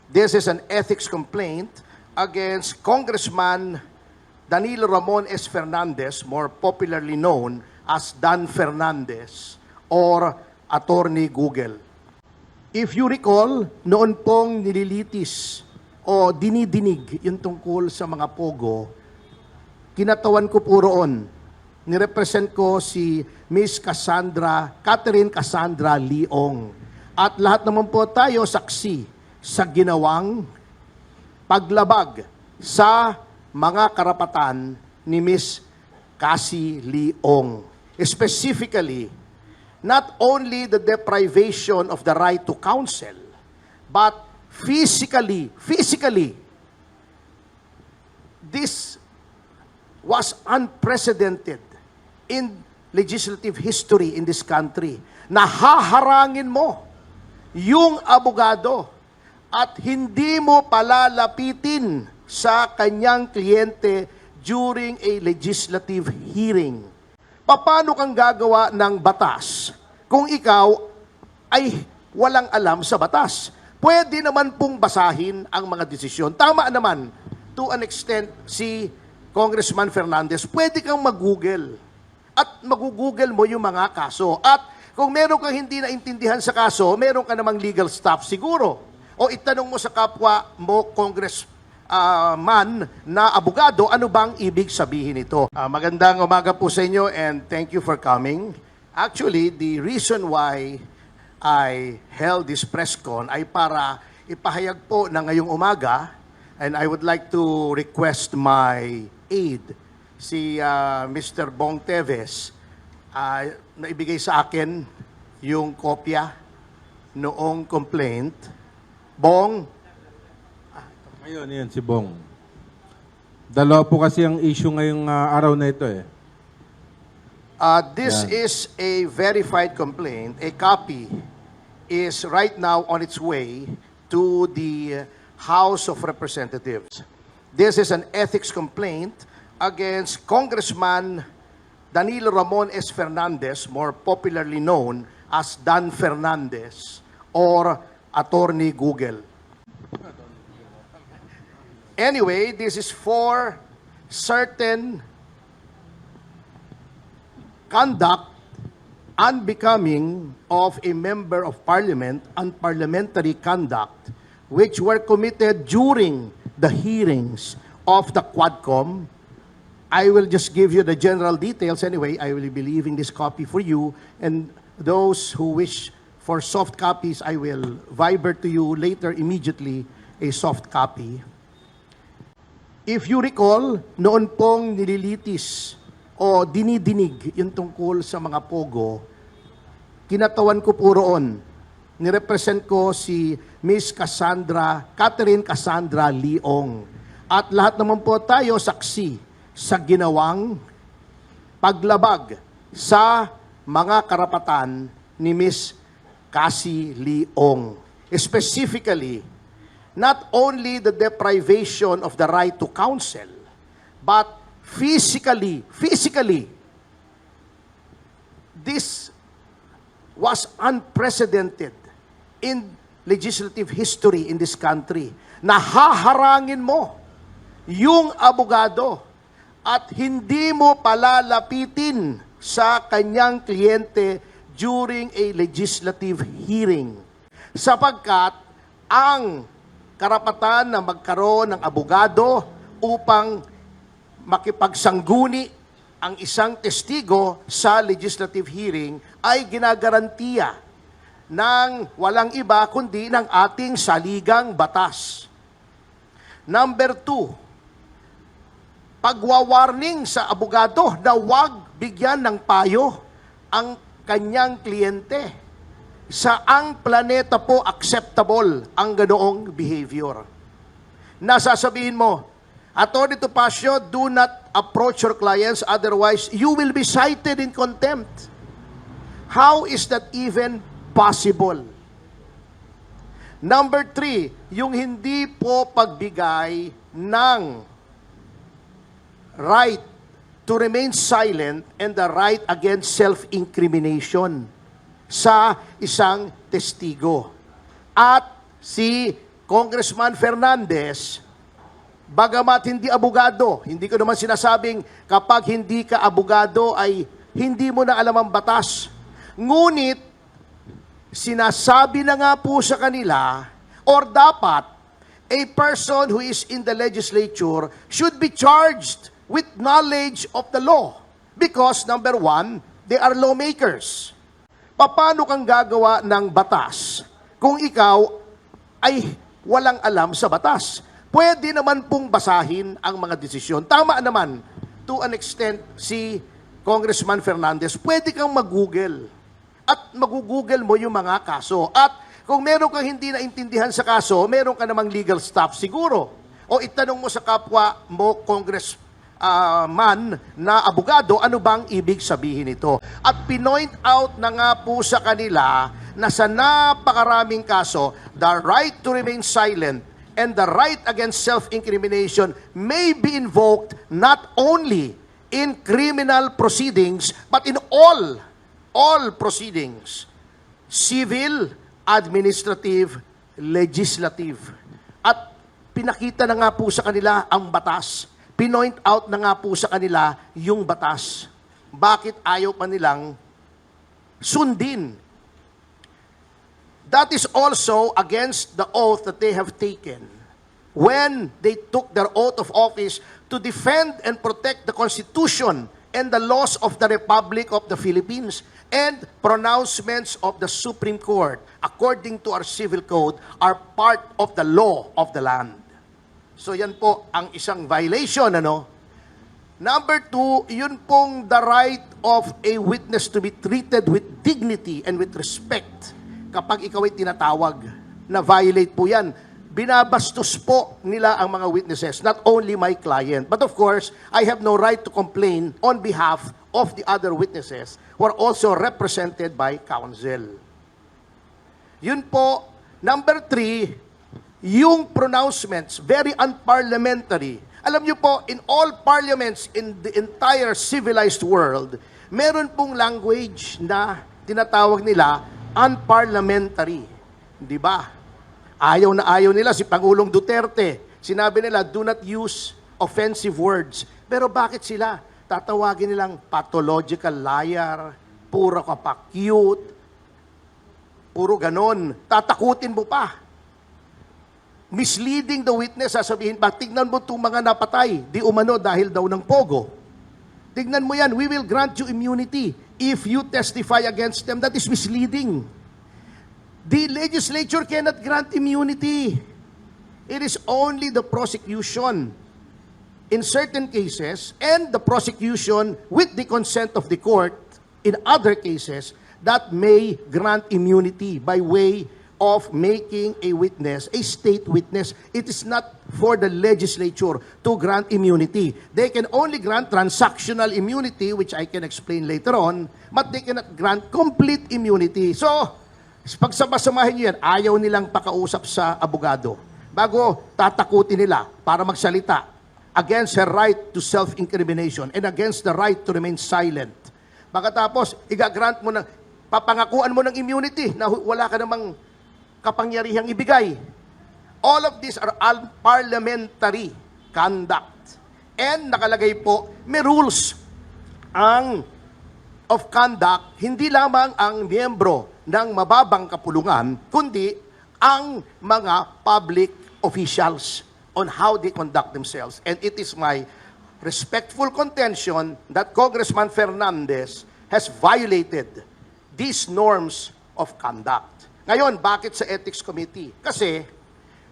This is an ethics complaint against Congressman Danilo Ramon S. Fernandez, more popularly known as Dan Fernandez or Attorney Google. If you recall, noon pong nililitis o dinidinig yung tungkol sa mga pogo, kinatawan ko po roon. Nirepresent ko si Miss Catherine Cassandra Leong. At lahat naman po tayo saksi sa ginawang paglabag sa mga karapatan ni Miss Cassie Leong. Specifically, not only the deprivation of the right to counsel, but physically, this was unprecedented in legislative history in this country. Nahaharangin mo yung abogado at hindi mo palalapitin sa kanyang kliyente during a legislative hearing. Paano kang gagawa ng batas kung ikaw ay walang alam sa batas? Pwede naman pong basahin ang mga desisyon. Tama naman, to an extent, si Congressman Fernandez, pwede kang mag-google. At mag-google mo yung mga kaso. At kung meron kang hindi naintindihan sa kaso, meron ka namang legal staff siguro. O itanong mo sa kapwa mo, congressman na abogado, ano bang ibig sabihin ito? Magandang umaga po sa inyo and thank you for coming. Actually, the reason why I held this press con ay para ipahayag po na ngayong umaga, and I would like to request my aide, si Mr. Bong Teves, na ibigay sa akin yung kopya noong complaint. Bong? Ngayon, yan si Bong. Dalawa po kasi ang issue ngayong araw na ito eh. This is a verified complaint. A copy is right now on its way to the House of Representatives. This is an ethics complaint against Congressman Danilo Ramon S. Fernandez, more popularly known as Dan Fernandez or Attorney Google. Anyway, this is for certain conduct unbecoming of a member of parliament, unparliamentary conduct, which were committed during the hearings of the Quadcom. I will just give you the general details anyway. I will be leaving this copy for you, and those who wish for soft copies, I will viber to you later immediately a soft copy. If you recall, noon pong nililitis o dinidinig yung tungkol sa mga pogo, kinatawan ko po roon. Nirepresent ko si Miss Catherine Cassandra Leong. At lahat naman po tayo saksi sa ginawang paglabag sa mga karapatan ni Miss Cassie Leong. Specifically, not only the deprivation of the right to counsel, but physically, this was unprecedented in legislative history in this country. Nahaharangin mo yung abogado at hindi mo palalapitin sa kanyang kliyente during a legislative hearing. Sapagkat ang karapatan na magkaroon ng abogado upang makipagsangguni ang isang testigo sa legislative hearing ay ginagarantiya ng walang iba kundi ng ating saligang batas. Number 2, pagwawarning sa abogado na huwag bigyan ng payo ang kanyang kliyente. Saang planeta po acceptable ang ganoong behavior? Nasasabihin mo, Attorney Topacio, do not approach your clients, otherwise you will be cited in contempt. How is that even possible? Number 3, yung hindi po pagbigay ng right to remain silent and the right against self-incrimination sa isang testigo. At si Congressman Fernandez, bagamat hindi abogado, hindi ko naman sinasabing kapag hindi ka abogado ay hindi mo na alam ang batas. Ngunit, sinasabi na nga po sa kanila, or dapat, a person who is in the legislature should be charged with knowledge of the law. Because, number one, they are lawmakers. Paano kang gagawa ng batas kung ikaw ay walang alam sa batas? Pwede naman pong basahin ang mga desisyon. Tama naman, to an extent, si Congressman Fernandez, pwede kang mag-google. At mag-google mo yung mga kaso. At kung meron kang hindi naintindihan sa kaso, meron ka namang legal staff siguro. O itanong mo sa kapwa mo, congressman na abogado, ano bang ibig sabihin nito? At pinoint out na nga po sa kanila na sa napakaraming kaso, the right to remain silent and the right against self-incrimination may be invoked not only in criminal proceedings, but in all proceedings, civil, administrative, legislative. At pinakita na nga po sa kanila ang batas. Pinoint out na nga po sa kanila yung batas. Bakit ayaw pa nilang sundin? That is also against the oath that they have taken when they took their oath of office to defend and protect the Constitution and the laws of the Republic of the Philippines and pronouncements of the Supreme Court, according to our civil code, are part of the law of the land. So yan po ang isang violation, ano? Number two, yun pong the right of a witness to be treated with dignity and with respect. Kapag ikaw ay tinatawag, na violate po yan. Binabastos po nila ang mga witnesses, not only my client. But of course, I have no right to complain on behalf of the other witnesses who are also represented by counsel. Yun po. Number three, yung pronouncements, very unparliamentary. Alam niyo po, in all parliaments in the entire civilized world, meron pong language na tinatawag nila unparliamentary. Di ba? Ayaw na ayaw nila si Pangulong Duterte. Sinabi nila, do not use offensive words. Pero bakit sila? Tatawagin nilang pathological liar, puro ka pa cute, puro ganon. Tatakutin mo pa. Misleading the witness, sasabihin pa, tignan mo itong mga napatay, di umano dahil daw ng pogo. Tignan mo yan, we will grant you immunity if you testify against them. That is misleading. The legislature cannot grant immunity. It is only the prosecution in certain cases and the prosecution with the consent of the court in other cases that may grant immunity by way of making a witness, a state witness. It is not for the legislature to grant immunity. They can only grant transactional immunity, which I can explain later on, but they cannot grant complete immunity. So, pagsama-samahin nyo yan, ayaw nilang pakausap sa abogado bago tatakutin nila para magsalita against her right to self-incrimination and against the right to remain silent. Pagkatapos, igagrant mo na, papangakuan mo ng immunity na wala ka namang kapangyarihang ibigay. All of these are unparliamentary conduct. And nakalagay po, may rules of conduct, hindi lamang ang miyembro ng mababang kapulungan, kundi ang mga public officials on how they conduct themselves. And it is my respectful contention that Congressman Fernandez has violated these norms of conduct. Ngayon, bakit sa Ethics Committee? Kasi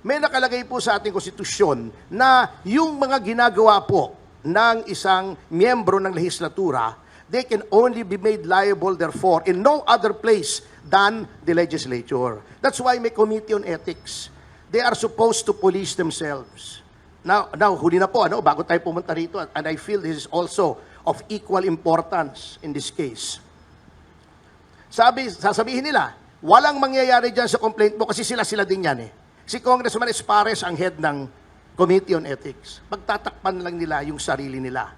may nakalagay po sa ating konstitusyon na yung mga ginagawa po ng isang miyembro ng lehislatura, they can only be made liable therefore in no other place than the legislature. That's why may Committee on Ethics. They are supposed to police themselves. Now huli na po, bago tayo pumunta rito, and I feel this is also of equal importance in this case. Sasabihin nila, walang mangyayari dyan sa complaint mo kasi sila din yan eh. Si Congressman Espares ang head ng Committee on Ethics. Pagtatakpan lang nila yung sarili nila.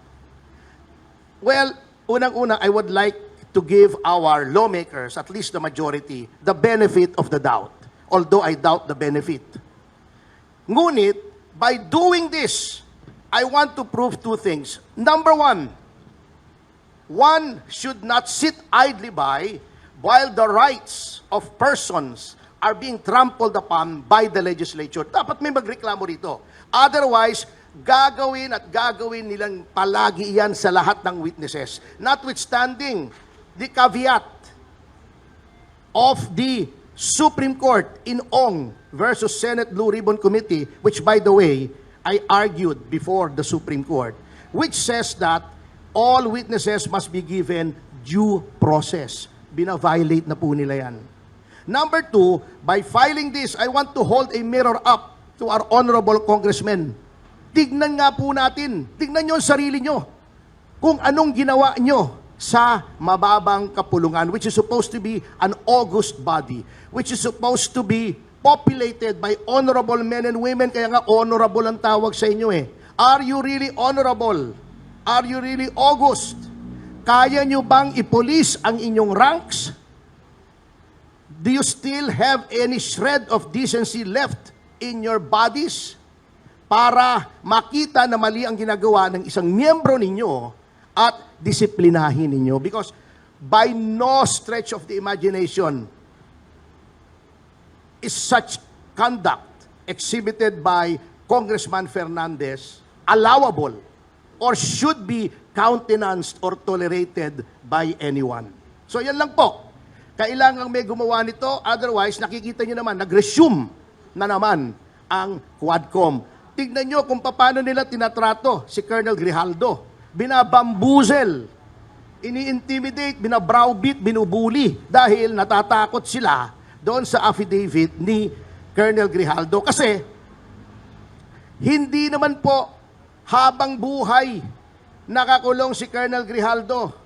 Well, unang-una, I would like to give our lawmakers, at least the majority, the benefit of the doubt. Although I doubt the benefit. Ngunit, by doing this, I want to prove two things. Number one should not sit idly by while the rights of persons are being trampled upon by the legislature. Dapat may magreklamo rito. Otherwise, gagawin at gagawin nilang palagi yan sa lahat ng witnesses. Notwithstanding the caveat of the Supreme Court in Ong versus Senate Blue Ribbon Committee, which by the way, I argued before the Supreme Court, which says that all witnesses must be given due process. Bina-violate na po nila yan. Number two, by filing this, I want to hold a mirror up to our honorable congressmen. Tignan nga po natin, tignan nyo ang sarili nyo, kung anong ginawa nyo sa mababang kapulungan, which is supposed to be an august body, which is supposed to be populated by honorable men and women, kaya nga honorable ang tawag sa inyo eh. Are you really honorable? Are you really august? Kaya nyo bang ipulis ang inyong ranks? Do you still have any shred of decency left in your bodies para makita na mali ang ginagawa ng isang miyembro ninyo at disiplinahin ninyo? Because by no stretch of the imagination is such conduct exhibited by Congressman Fernandez allowable or should be countenanced or tolerated by anyone. So yan lang po. Kailangang may gumawa nito, otherwise nakikita nyo naman, nag-resume na naman ang Quadcom. Tignan nyo kung paano nila tinatrato si Colonel Grijaldo. Binabambuzel, ini-intimidate, binabrowbeat, binubuli dahil natatakot sila doon sa affidavit ni Colonel Grijaldo. Kasi hindi naman po habang buhay nakakulong si Colonel Grijaldo.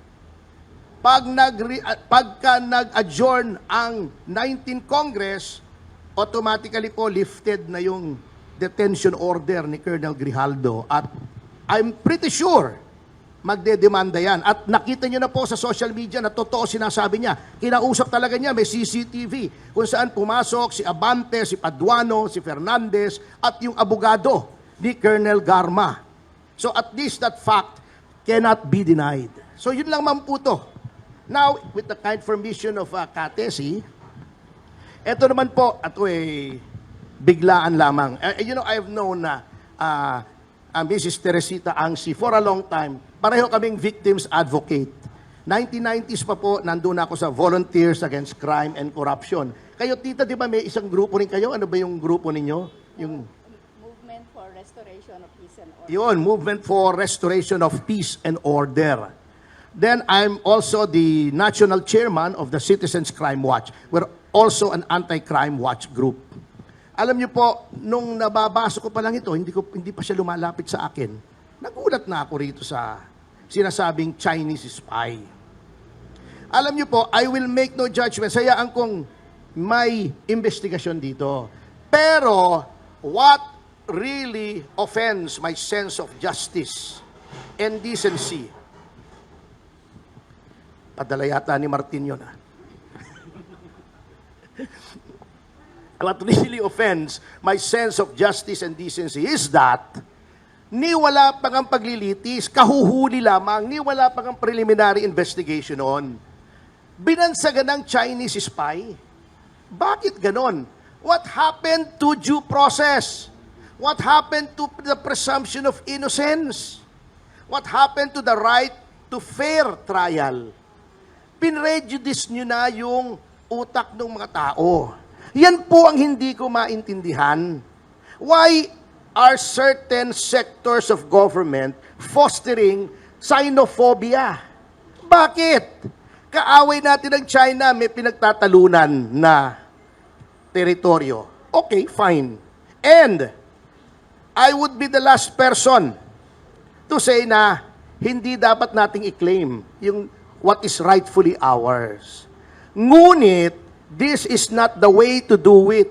Pagka nag-adjourn ang 19th Congress, automatically po lifted na yung detention order ni Colonel Grijaldo. At I'm pretty sure magdedemanda yan. At nakita nyo na po sa social media na totoo sinasabi niya. Kinausap talaga niya, may CCTV kung saan pumasok si Abante, si Paduano, si Fernandez at yung abogado ni Colonel Garma. So at least that fact cannot be denied. So yun lang man po to. Now, with the kind permission of Katesi, eto naman po, ato biglaan lamang. You know, I've known Mrs. Teresita Angsi for a long time. Pareho kaming victims advocate. 1990s pa po, nandun ako sa Volunteers Against Crime and Corruption. Kayo, tita, di ba may isang grupo rin kayo? Ano ba yung grupo ninyo? Yung Movement for Restoration of Peace and Order. yun, Movement for Restoration of Peace and Order. Then I'm also the national chairman of the Citizens Crime Watch. We're also an anti-crime watch group. Alam niyo po, nung nababasa ko pa lang ito, hindi pa siya lumalapit sa akin. Nagulat na ako rito sa sinasabing Chinese spy. Alam niyo po, I will make no judgment. Sayaan kong may investigasyon dito. Pero, what really offends my sense of justice and decency? Padala yata ni Martin yun, What really offends my sense of justice and decency is that ni wala pang ang paglilitis, kahuhuli lamang, ni wala pang ang preliminary investigation on. Binansagan ng Chinese spy. Bakit ganon? What happened to due process? What happened to the presumption of innocence? What happened to the right to fair trial? Pinrejudice nyo na yung utak ng mga tao. Yan po ang hindi ko maintindihan. Why are certain sectors of government fostering xenophobia? Bakit? Kaaway natin ng China, may pinagtatalunan na teritoryo. Okay, fine. And I would be the last person to say na hindi dapat nating i-claim yung what is rightfully ours. Ngunit, this is not the way to do it.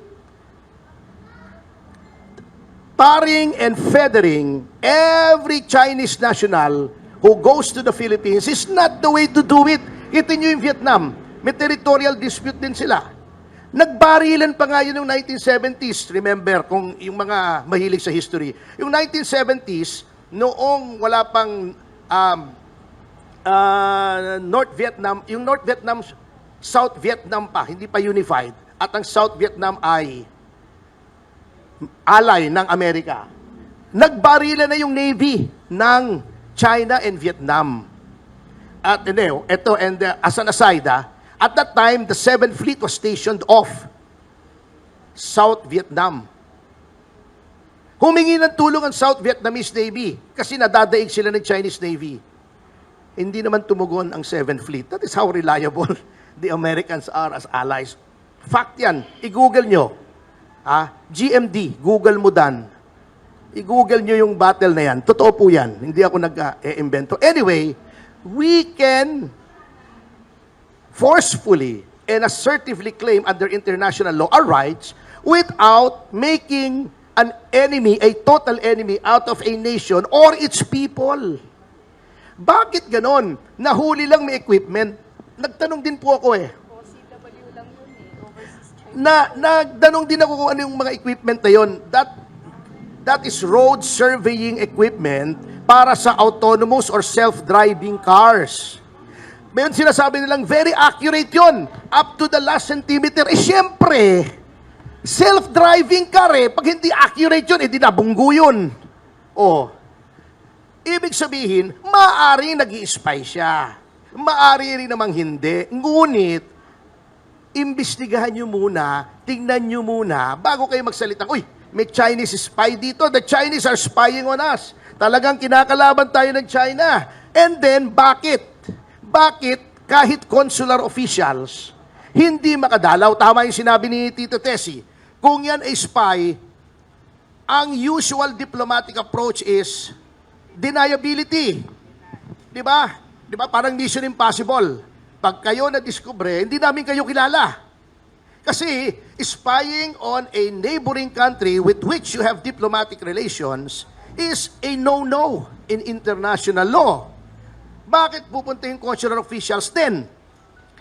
Tarring and feathering every Chinese national who goes to the Philippines is not the way to do it. Kita nyo yung Vietnam, may territorial dispute din sila. Nagbarilan pa nga yun noong 1970s. Remember, kung yung mga mahilig sa history. Yung 1970s, noong wala pang North Vietnam, yung North Vietnam, South Vietnam pa, hindi pa unified. At ang South Vietnam ay ally ng Amerika. Nagbarilan na yung Navy ng China and Vietnam. At ito, and as an aside, at that time, the 7th Fleet was stationed off South Vietnam. Humingi ng tulong ang South Vietnamese Navy kasi nadadaig sila ng Chinese Navy. Hindi naman tumugon ang 7th Fleet. That is how reliable the Americans are as allies. Fact yan. I-google nyo. GMD, Google mo dan. I-google nyo yung battle na yan. Totoo po yan. Hindi ako nag-iimbento. Anyway, we can forcefully and assertively claim under international law our rights without making an enemy, a total enemy out of a nation or its people. Bakit ganon? Nahuli lang may equipment. Nagtanong din po ako OCW lang yun overseas trade. Nagtanong din ako kung ano yung mga equipment na yun. That is road surveying equipment para sa autonomous or self-driving cars. Ngayon sinasabi nilang very accurate yon, up to the last centimeter. Siyempre, self-driving car pag hindi accurate yun, di nabunggo yun. Ibig sabihin, maaaring nag-i-spy siya. Maaari rin namang hindi. Ngunit, imbestigahan nyo muna, tingnan nyo muna, bago kayo magsalita, uy, may Chinese spy dito. The Chinese are spying on us. Talagang kinakalaban tayo ng China. And then, bakit? Bakit kahit consular officials hindi makadalaw? Tama yung sinabi ni Tito Tessie. Kung yan ay spy, ang usual diplomatic approach is deniability. Di ba? Di ba? Parang Mission Impossible. Pag kayo na-discover, hindi namin kayo kilala. Kasi spying on a neighboring country with which you have diplomatic relations is a no-no in international law. Bakit pupunta yung consular officials then?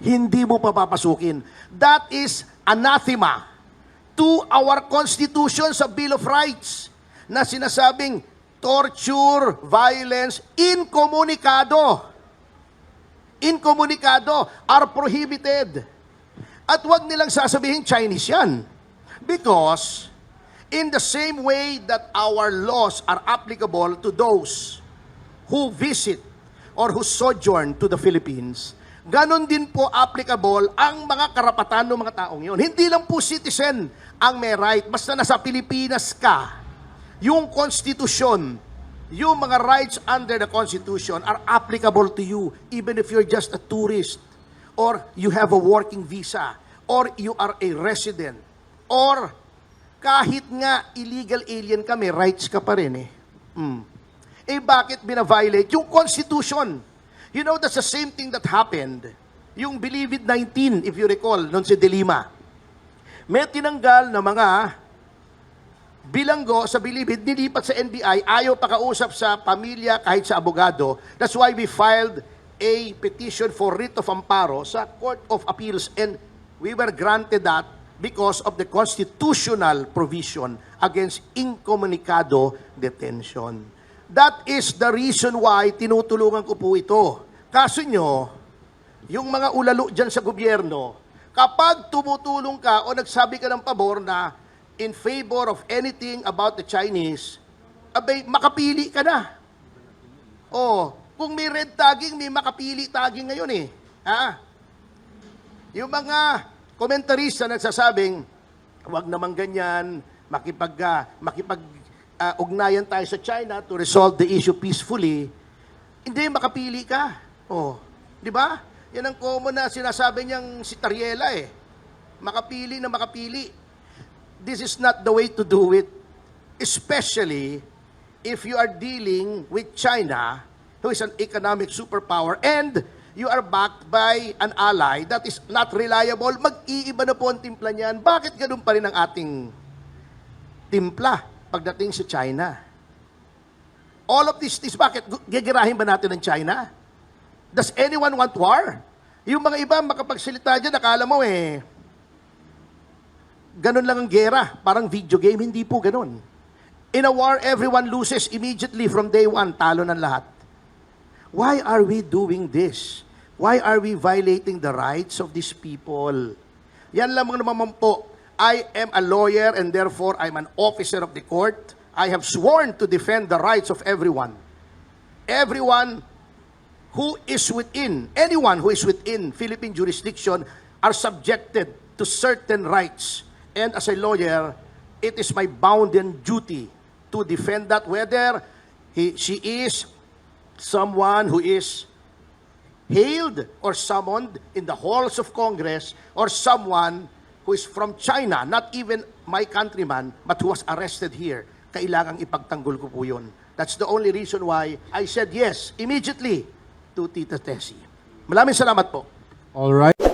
Hindi mo papapasukin. That is anathema to our Constitution sa Bill of Rights na sinasabing torture, violence, incommunicado are prohibited. At wag nilang sasabihin Chinese yan. Because in the same way that our laws are applicable to those who visit or who sojourn to the Philippines, ganon din po applicable ang mga karapatan ng mga taong yon. Hindi lang po citizen ang may right. Basta nasa Pilipinas ka, yung konstitusyon, yung mga rights under the Constitution are applicable to you even if you're just a tourist or you have a working visa or you are a resident or kahit nga illegal alien ka, may rights ka pa rin bakit bina-violate yung Constitution? You know, that's the same thing that happened. Yung Believe It 19, if you recall, noon si De Lima. May tinanggal na mga bilanggo sa Believe It, nilipat sa NBI, ayaw pakausap sa pamilya kahit sa abogado. That's why we filed a petition for writ of amparo sa Court of Appeals and we were granted that because of the constitutional provision against incommunicado detention. That is the reason why tinutulungan ko po ito. Kaso nyo, yung mga ulalo dyan sa gobyerno, kapag tumutulong ka o nagsabi ka ng pabor na in favor of anything about the Chinese, abay, makapili ka na. Kung may red tagging, may makapili tagging ngayon Yung mga komentarista nagsasabing, wag naman ganyan, ugnayan tayo sa China to resolve the issue peacefully, hindi makapili ka. Di ba? Yan ang common na sinasabi niyang si Tariela Makapili na makapili. This is not the way to do it, especially if you are dealing with China, who is an economic superpower, and you are backed by an ally that is not reliable. Mag-iiba na po ang timpla niyan. Bakit ganun pa rin ang ating timpla pagdating sa China? All of this, bakit? Gagirahin ba natin ng China? Does anyone want war? Yung mga iba makapagsalita dyan, akala mo ganun lang ang gera, parang video game, hindi po ganun. In a war, everyone loses immediately from day one, talo ng lahat. Why are we doing this? Why are we violating the rights of these people? Yan lamang naman po. I am a lawyer and therefore I'm an officer of the court. I have sworn to defend the rights of everyone. Everyone who is within, anyone who is within Philippine jurisdiction are subjected to certain rights. And as a lawyer, it is my bounden duty to defend that, whether she is someone who is hailed or summoned in the halls of Congress, or someone who is from China, not even my countryman, but who was arrested here. Kailangang ipagtanggol ko po yun. That's the only reason why I said yes immediately to Tita Tessie. Maraming salamat po. All right.